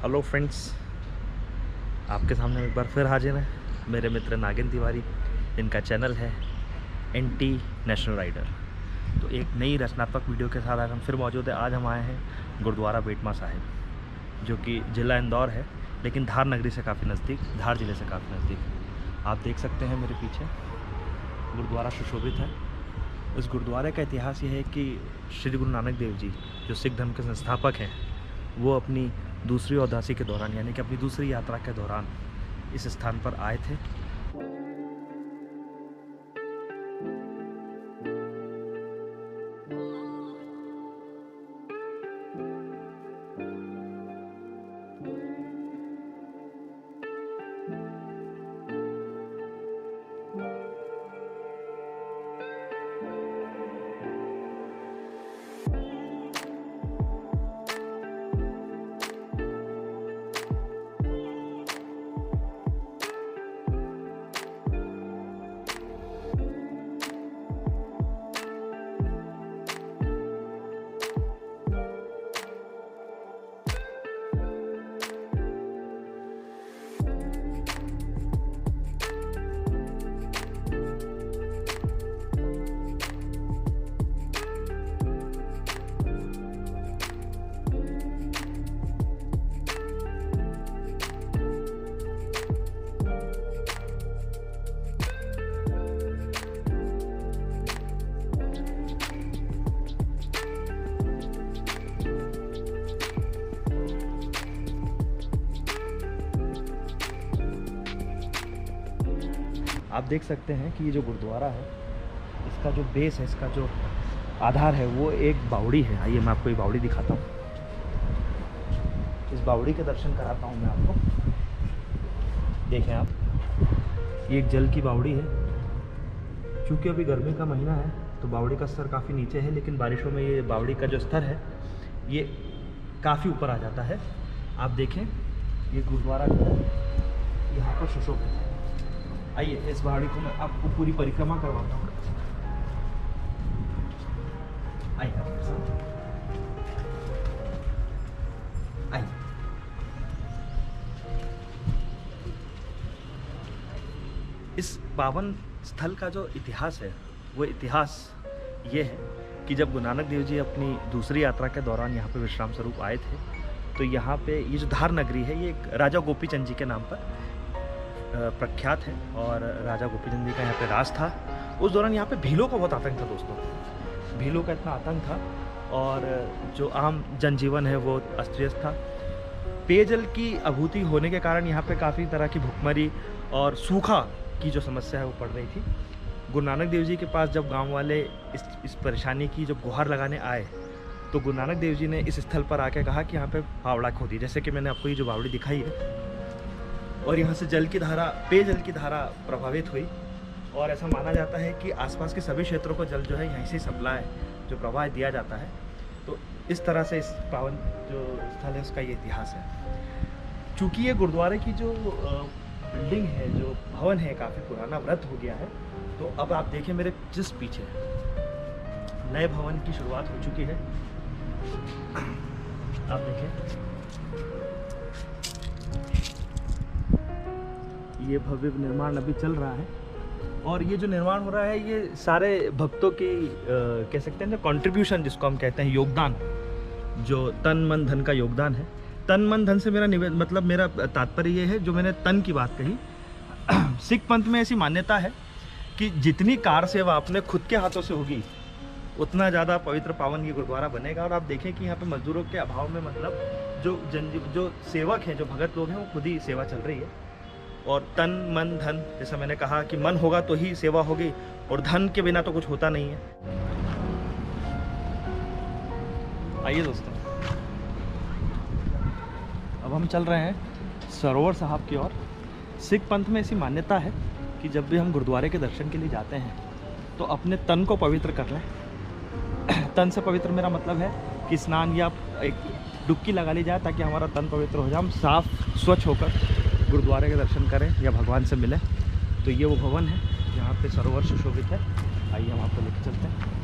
Hello friends, आपके सामने एक बार फिर हाजिर है मेरे मित्र नागिन तिवारी, जिनका चैनल है एंटी नेशनल राइडर। तो एक नई रचनात्मक वीडियो के साथ आज हम फिर मौजूद है। आज हम आए हैं गुरुद्वारा बेटमा साहिब, जो कि ज़िला इंदौर है, लेकिन धार नगरी से काफ़ी नज़दीक, धार ज़िले से काफ़ी नज़दीक। आप देख सकते हैं मेरे पीछे गुरुद्वारा सुशोभित है। इस गुरुद्वारे का इतिहास ये है कि श्री गुरु नानक देव जी, जो सिख धर्म के संस्थापक हैं, वो अपनी दूसरी उदासी के दौरान, यानी कि अपनी दूसरी यात्रा के दौरान इस स्थान पर आए थे। आप देख सकते हैं कि ये जो गुरुद्वारा है, इसका जो बेस है, इसका जो आधार है, वो एक बावड़ी है। आइए मैं आपको ये बावड़ी दिखाता हूँ। इस बावड़ी के दर्शन कराता हूँ मैं आपको। देखें आप, ये एक जल की बावड़ी है। चूँकि अभी गर्मी का महीना है तो बावड़ी का स्तर काफ़ी नीचे है, लेकिन बारिशों में ये बावड़ी का जो स्तर है ये काफ़ी ऊपर आ जाता है। आप देखें, ये गुरुद्वारा जो है यहाँ पर सुशोभित है। आइए इस बावड़ी को मैं आपको पूरी परिक्रमा करवाता हूँ। आइए आइए। इस पावन स्थल का जो इतिहास है, वो इतिहास ये है कि जब गुरु नानक देव जी अपनी दूसरी यात्रा के दौरान यहाँ पे विश्राम स्वरूप आए थे, तो यहाँ पे ये जो धार नगरी है, ये एक राजा गोपीचंद जी के नाम पर प्रख्यात है। और राजा गोपीचंद जी का यहाँ पे राज था। उस दौरान यहाँ पे भीलों का बहुत आतंक था दोस्तों। भीलों का इतना आतंक था, और जो आम जनजीवन है वो अस्त व्यस्त था। पेयजल की अभूति होने के कारण यहाँ पे काफ़ी तरह की भुखमरी और सूखा की जो समस्या है वो पड़ रही थी। गुरु नानक देव जी के पास जब गांव वाले इस परेशानी की जब गुहार लगाने आए, तो गुरु नानक देव जी ने इस स्थल पर आके कहा कि यहाँ पे फावड़ा खोदी, जैसे कि मैंने आपको ये जो बावड़ी दिखाई है, और यहाँ से जल की धारा, पेयजल की धारा प्रभावित हुई। और ऐसा माना जाता है कि आसपास के सभी क्षेत्रों को जल जो है यहीं से सप्लाई, जो प्रवाह दिया जाता है। तो इस तरह से इस पावन जो स्थल है उसका ये इतिहास है। चूँकि ये गुरुद्वारे की जो बिल्डिंग है, जो भवन है, काफ़ी पुराना व्रत हो गया है। तो अब आप देखें मेरे जिस पीछे नए भवन की शुरुआत हो चुकी है। आप देखें, ये भव्य निर्माण अभी चल रहा है। और ये जो निर्माण हो रहा है, ये सारे भक्तों की कह सकते हैं ना, कंट्रीब्यूशन जिसको हम कहते हैं, योगदान, जो तन मन धन का योगदान है। तन मन धन से मेरा मतलब मेरा तात्पर्य ये है, जो मैंने तन की बात कही, सिख पंथ में ऐसी मान्यता है कि जितनी कार सेवा अपने खुद के हाथों से होगी, उतना ज़्यादा पवित्र पावन ये गुरुद्वारा बनेगा। और आप देखें कि यहाँ पे मजदूरों के अभाव में, मतलब जो सेवक हैं, जो भगत लोग हैं, वो खुद ही सेवा चल रही है। और तन मन धन, जैसा मैंने कहा कि मन होगा तो ही सेवा होगी, और धन के बिना तो कुछ होता नहीं है। आइए दोस्तों, अब हम चल रहे हैं सरोवर साहब की ओर। सिख पंथ में ऐसी मान्यता है कि जब भी हम गुरुद्वारे के दर्शन के लिए जाते हैं तो अपने तन को पवित्र कर लें। तन से पवित्र मेरा मतलब है कि स्नान या एक डुबकी लगा ली जाए, ताकि हमारा तन पवित्र हो जाए, हम साफ स्वच्छ होकर गुरुद्वारे के दर्शन करें या भगवान से मिलें। तो ये वो भवन है जहाँ पे सरोवर सुशोभित है। आइए हम आपको लेकर चलते हैं।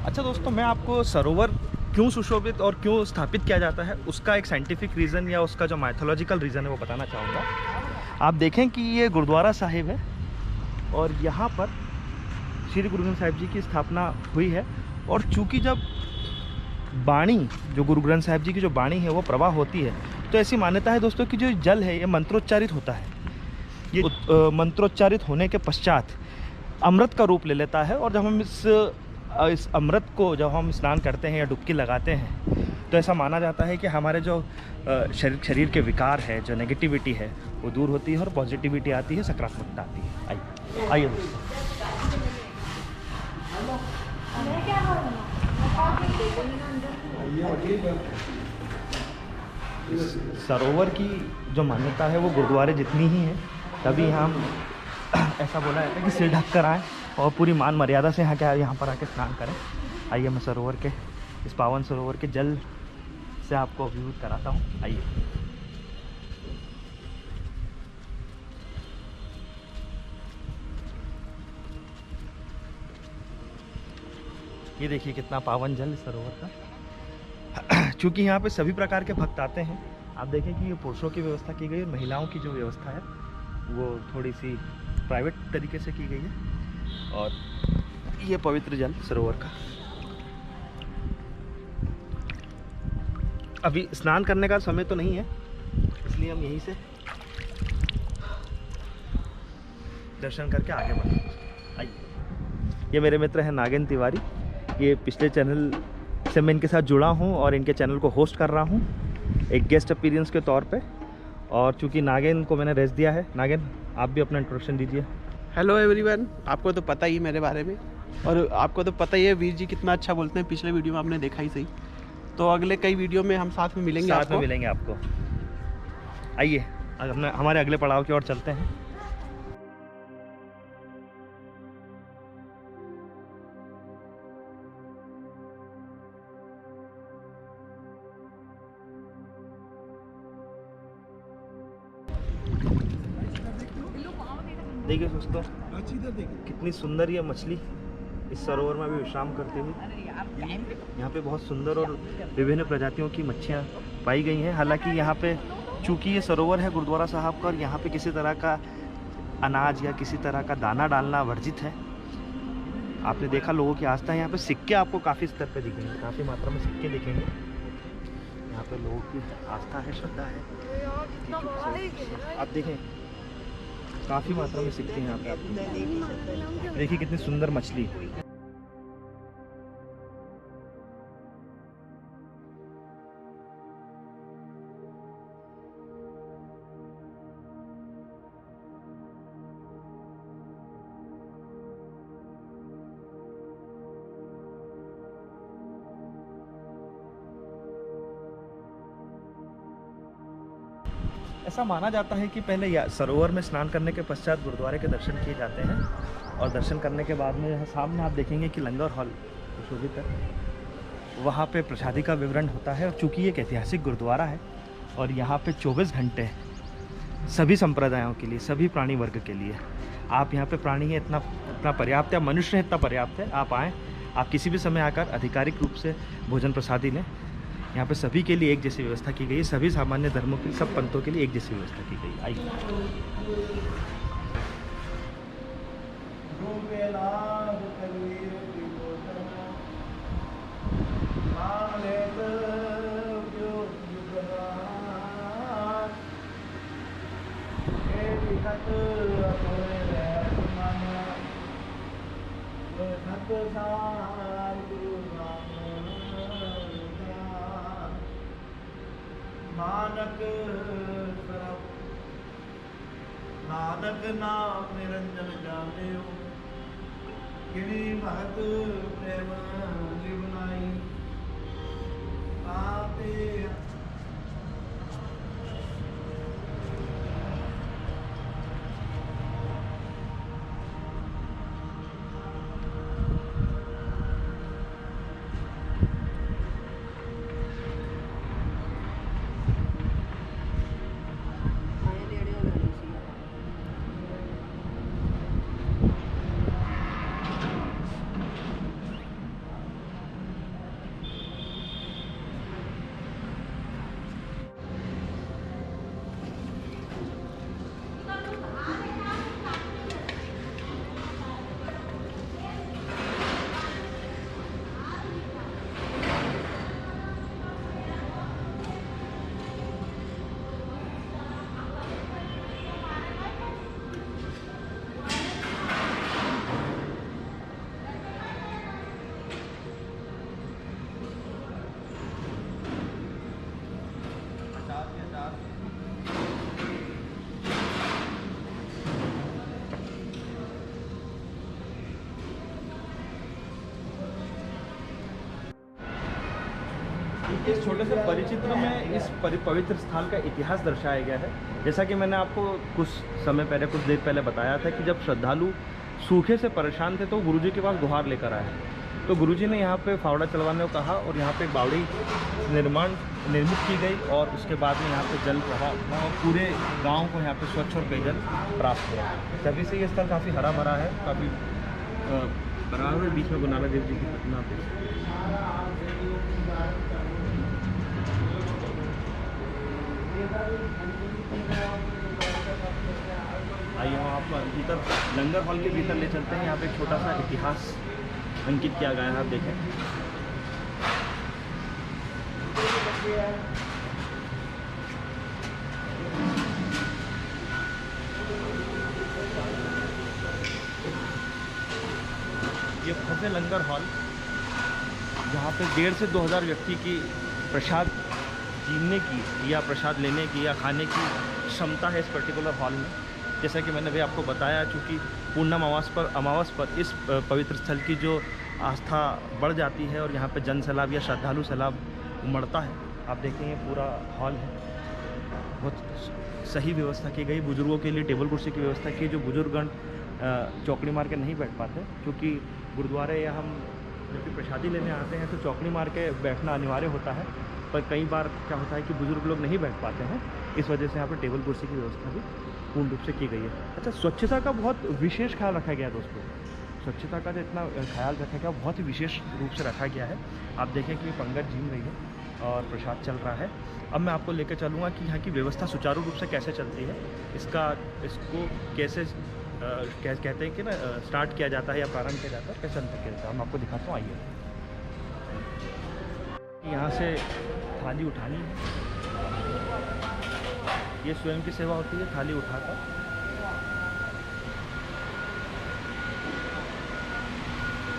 अच्छा दोस्तों, मैं आपको सरोवर क्यों सुशोभित और क्यों स्थापित किया जाता है उसका एक साइंटिफिक रीज़न या उसका जो माइथोलॉजिकल रीज़न है वो बताना चाहूँगा। आप देखें कि ये गुरुद्वारा साहिब है और यहाँ पर श्री गुरु ग्रंथ साहिब जी की स्थापना हुई है। और चूँकि जब बाणी, जो गुरु ग्रंथ साहिब जी की जो बाणी है वो प्रवाह होती है, तो ऐसी मान्यता है दोस्तों कि जो जल है ये मंत्रोच्चारित होता है। ये मंत्रोच्चारित होने के पश्चात अमृत का रूप ले लेता है। और जब हम इस अमृत को जब हम स्नान करते हैं या डुबकी लगाते हैं, तो ऐसा माना जाता है कि हमारे जो शरीर के विकार है, जो नेगेटिविटी है वो दूर होती है और पॉजिटिविटी आती है, सकारात्मकता आती है। आइए आइए दोस्तों, सरोवर की जो मान्यता है वो गुरुद्वारे जितनी ही है। तभी यहाँ ऐसा बोला जाता है कि सिर ढक कर आएँ और पूरी मान मर्यादा से यहाँ पर आके स्नान करें। आइए मैं सरोवर के, इस पावन सरोवर के जल से आपको अभिभूत कराता हूँ। आइए। ये देखिए कितना पावन जल इस सरोवर का। चूँकि यहाँ पे सभी प्रकार के भक्त आते हैं, आप देखें कि ये पुरुषों की व्यवस्था की गई है, महिलाओं की जो व्यवस्था है वो थोड़ी सी प्राइवेट तरीके से की गई है। और ये पवित्र जल सरोवर का, अभी स्नान करने का समय तो नहीं है, इसलिए हम यहीं से दर्शन करके आगे बढ़ेंगे। आइए। ये मेरे मित्र हैं नागेंद्र तिवारी। ये पिछले चैनल से मैं इनके साथ जुड़ा हूँ और इनके चैनल को होस्ट कर रहा हूँ एक गेस्ट अपीयरेंस के तौर पे। और चूँकि नागेंद्र को मैंने रेस्ट दिया है, नागेंद्र आप भी अपना इंट्रोडक्शन दीजिए। हेलो एवरीवन, आपको तो पता ही मेरे बारे में, और आपको तो पता ही है वीर जी कितना अच्छा बोलते हैं। पिछले वीडियो में आपने देखा ही सही। तो अगले कई वीडियो में हम साथ में मिलेंगे, साथ में मिलेंगे आपको। आइए हमारे अगले पड़ाव की ओर चलते हैं। देखिए दोस्तों, कितनी सुंदर ये मछली इस सरोवर में भी विश्राम करती हुई। यहाँ पे बहुत सुंदर और विभिन्न प्रजातियों की मच्छियाँ पाई गई हैं। हालांकि यहाँ पे चूँकि ये सरोवर है गुरुद्वारा साहब का और यहाँ पे किसी तरह का अनाज या किसी तरह का दाना डालना वर्जित है। आपने देखा लोगों की आस्था है। यहाँ पे सिक्के आपको काफ़ी स्तर पे दिखेंगे, काफ़ी मात्रा में सिक्के दिखेंगे। यहाँ पे लोगों की आस्था है, श्रद्धा है। आप देखें काफ़ी मात्रा में सिक्के हैं यहाँ पे आपको। देखिए कितनी सुंदर मछली। ऐसा माना जाता है कि पहले सरोवर में स्नान करने के पश्चात गुरुद्वारे के दर्शन किए जाते हैं। और दर्शन करने के बाद में यहाँ सामने आप देखेंगे कि लंगर हॉल सुशोभित है, वहाँ पे प्रसादी का विवरण होता है। और चूँकि ये एक ऐतिहासिक गुरुद्वारा है और यहाँ पे 24 घंटे सभी संप्रदायों के लिए, सभी प्राणी वर्ग के लिए, आप यहाँ पे प्राणी है इतना पर्याप्त है, मनुष्य है इतना पर्याप्त है। आप आएँ, आप किसी भी समय आकर आधिकारिक रूप से भोजन प्रसादी लें। यहाँ पे सभी के लिए एक जैसी व्यवस्था की गई है, सभी सामान्य धर्मों के, सब पंथों के लिए एक जैसी व्यवस्था की गई। आइए। नानक नानक नाम निरंजन जाने, किनी महत प्रेम जीवनाई आते। इस छोटे से परिचित्र में इस पवित्र स्थान का इतिहास दर्शाया गया है। जैसा कि मैंने आपको कुछ समय पहले, कुछ देर पहले बताया था कि जब श्रद्धालु सूखे से परेशान थे तो गुरुजी के पास गुहार लेकर आए। तो गुरुजी ने यहाँ पे फावड़ा चलवाने को कहा और यहाँ पे एक बावड़ी निर्मित की गई और उसके बाद में यहाँ पे जल रहा और पूरे गांव को यहाँ पे स्वच्छ और पेयजल प्राप्त हुआ। तभी से ये स्थल काफ़ी हरा भरा है, काफ़ी बड़ा है। बीच में गुरु नानक देव जी की प्रतिमा पे आइए हम आपको भीतर लंगर हॉल के भीतर ले चलते हैं। यहाँ पे एक छोटा सा इतिहास अंकित किया गया है, आप देखें। ये भव्य लंगर हॉल जहाँ पे 1,500 से 2,000 व्यक्ति की प्रसाद जीने की या प्रसाद लेने की या खाने की क्षमता है इस पर्टिकुलर हॉल में। जैसा कि मैंने भी आपको बताया, चूँकि पूर्णिमा अमावस पर इस पवित्र स्थल की जो आस्था बढ़ जाती है और यहाँ पे जन सैलाब या श्रद्धालु सैलाब उमड़ता है। आप देखें ये पूरा हॉल है, बहुत सही व्यवस्था की गई। बुजुर्गों के लिए टेबल कुर्सी की व्यवस्था की, जो बुजुर्गगण चौकड़ी मार के नहीं बैठ पाते, क्योंकि गुरुद्वारे या हम जब भी प्रसादी लेने आते हैं तो चौकड़ी मार के बैठना अनिवार्य होता है। पर कई बार क्या होता है कि बुजुर्ग लोग नहीं बैठ पाते हैं, इस वजह से यहाँ पर टेबल कुर्सी की व्यवस्था भी पूर्ण रूप से की गई है। अच्छा, स्वच्छता का बहुत विशेष ख्याल रखा गया है दोस्तों। स्वच्छता का जो इतना ख्याल रखा गया बहुत ही विशेष रूप से रखा गया है। आप देखें कि पंगत झीम रही है और प्रसाद चल रहा है। अब मैं आपको लेकर चलूँगा कि यहाँ की व्यवस्था सुचारू रूप से कैसे चलती है, इसको कैसे कहते हैं कि ना स्टार्ट किया जाता है या प्रारंभ किया जाता है, कैसे अंत किया जाता है। मैं आपको दिखाता हूँ, आइए। यहाँ से थाली उठानी है, ये स्वयं की सेवा होती है। थाली उठाकर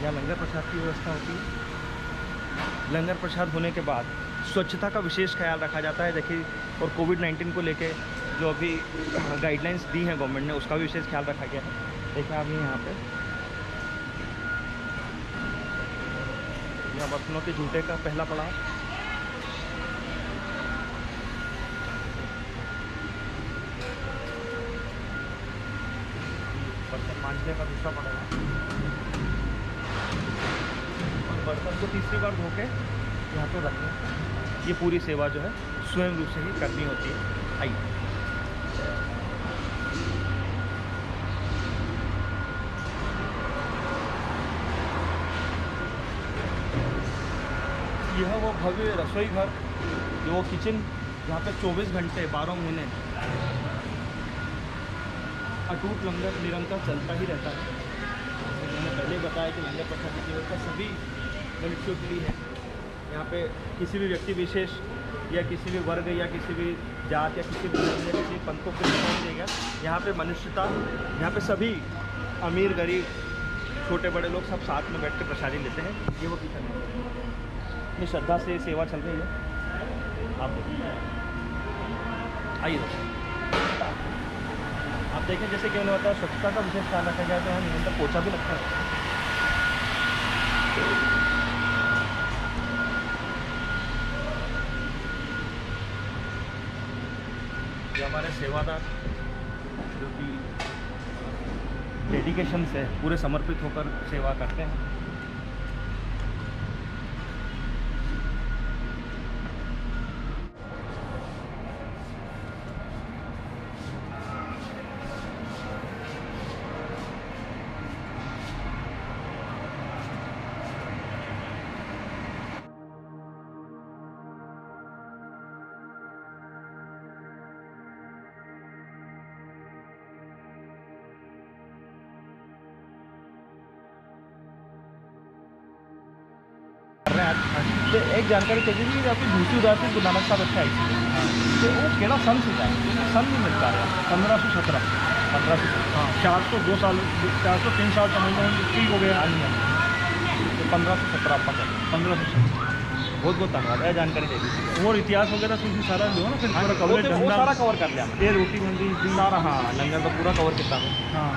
यहाँ लंगर प्रसाद की व्यवस्था होती है। लंगर प्रसाद होने के बाद स्वच्छता का विशेष ख्याल रखा जाता है। देखिए, और कोविड-19 को लेके जो अभी गाइडलाइंस दी हैं गवर्नमेंट ने, उसका भी विशेष ख्याल रखा गया है। देखिए आप यहाँ पे यह बर्तनों के जूते का पहला पड़ाव, बर्तन मांजने का दूसरा पड़ाव और बर्तन को तीसरी बार धो के यहाँ पे रखना। ये पूरी सेवा जो है स्वयं रूप से ही करनी होती है। आइए, यह वो भव्य रसोई घर, जो किचन जहाँ पे 24 घंटे 12 महीने अटूट लंगर निरंतर चलता ही रहता है। जैसे मैंने पहले बताया कि लंगर प्रसाद की व्यवस्था सभी मनुष्यों के लिए है। यहाँ पे किसी भी व्यक्ति विशेष या किसी भी वर्ग या किसी भी जात या किसी भी धर्म या किसी पंथ को कुछ नहीं देगा। यहाँ पे मनुष्यता, यहाँ पे सभी अमीर गरीब छोटे बड़े लोग सब साथ में बैठ के प्रसादी लेते हैं। ये वो किचन है, इतनी श्रद्धा से सेवा चल रही है। आप देखिए, आइए आप देखें, जैसे कि मैंने बताया स्वच्छता का विशेष ख्याल रखा गया है। तो यहाँ निरंतर पोछा भी लगता है। ये हमारे सेवादार जो कि डेडिकेशन से पूरे समर्पित होकर सेवा करते हैं। तो एक जानकारी चाहिए कि आपकी दूसरी उदासी गुरु नानक साहब अच्छे आई थी, तो वो केड़ा सन से सन नहीं मिलता है 1517 हाँ 402 साल 403 साल समझ लो ठीक हो गया। तो 1517 आपका 1517 बहुत बहुत धन्यवाद। यह जानकारी चाहिए और इतिहास वगैरह से सारा लो ना, फिर पूरा कवर सारा कवर कर लिया। ये रोटी मंडी सारा, हाँ लंगर तो पूरा कवर किया। हाँ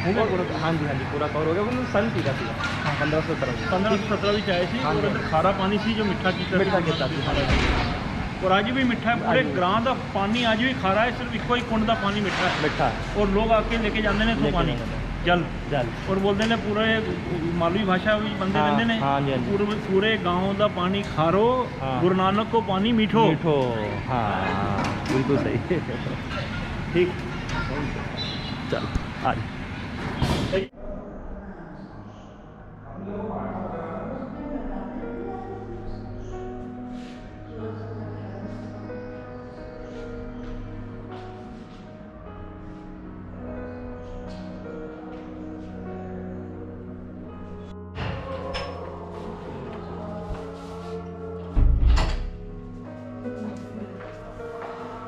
हाँ जी पूरा कवर हो गया। वो सन पीता थी 1517 1517 भी चाहे थी हाँ और जी। अंदर खारा पानी सी जो मिठा कीता मिठा कीता सी और आज भी मिठा है। पूरे ग्रां का पानी आज भी खारा है, सिर्फ इको ही कुंड का पानी मिठा है। मिठा है और लोग आके लेके जाते हैं तो लेके पानी जाते हैं। जल जल और बोलते हैं पूरे मालवी भाषा भी बंदे हाँ, कहते हैं हाँ जी, हाँ जी। पूरे गांव का पानी खारो, हाँ। गुरु नानक को पानी मीठो। मीठो हाँ बिल्कुल सही ठीक चल आज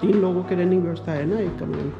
तीन लोगों की रनिंग व्यवस्था है ना एक कमरे में।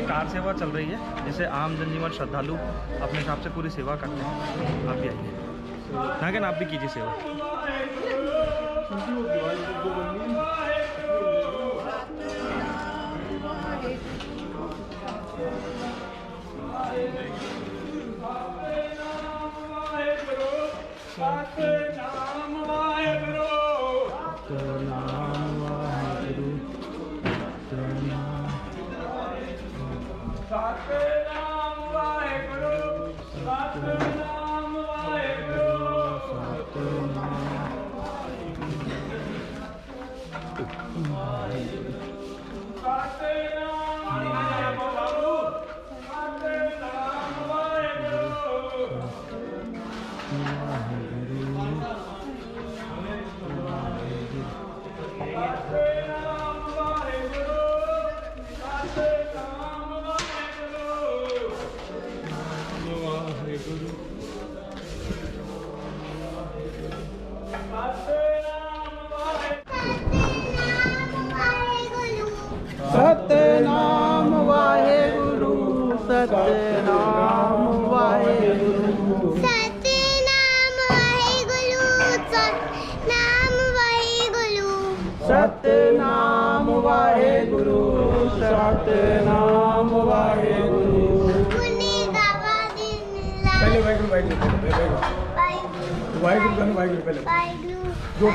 कार सेवा चल रही है, जिसे आम जनजीवन श्रद्धालु अपने हिसाब से पूरी सेवा करते हैं। आप भी आइए, नागन आप भी कीजिए सेवा। ਵਾਹਿਗੁਰੂ ਵਾਹਿਗੁਰੂ ਵਾਹਿਗੁਰੂ ਵਾਹਿਗੁਰੂ ਵਾਹਿਗੁਰੂ ਪਹਿਲੇ ਵਾਹਿਗੁਰੂ ਜੋ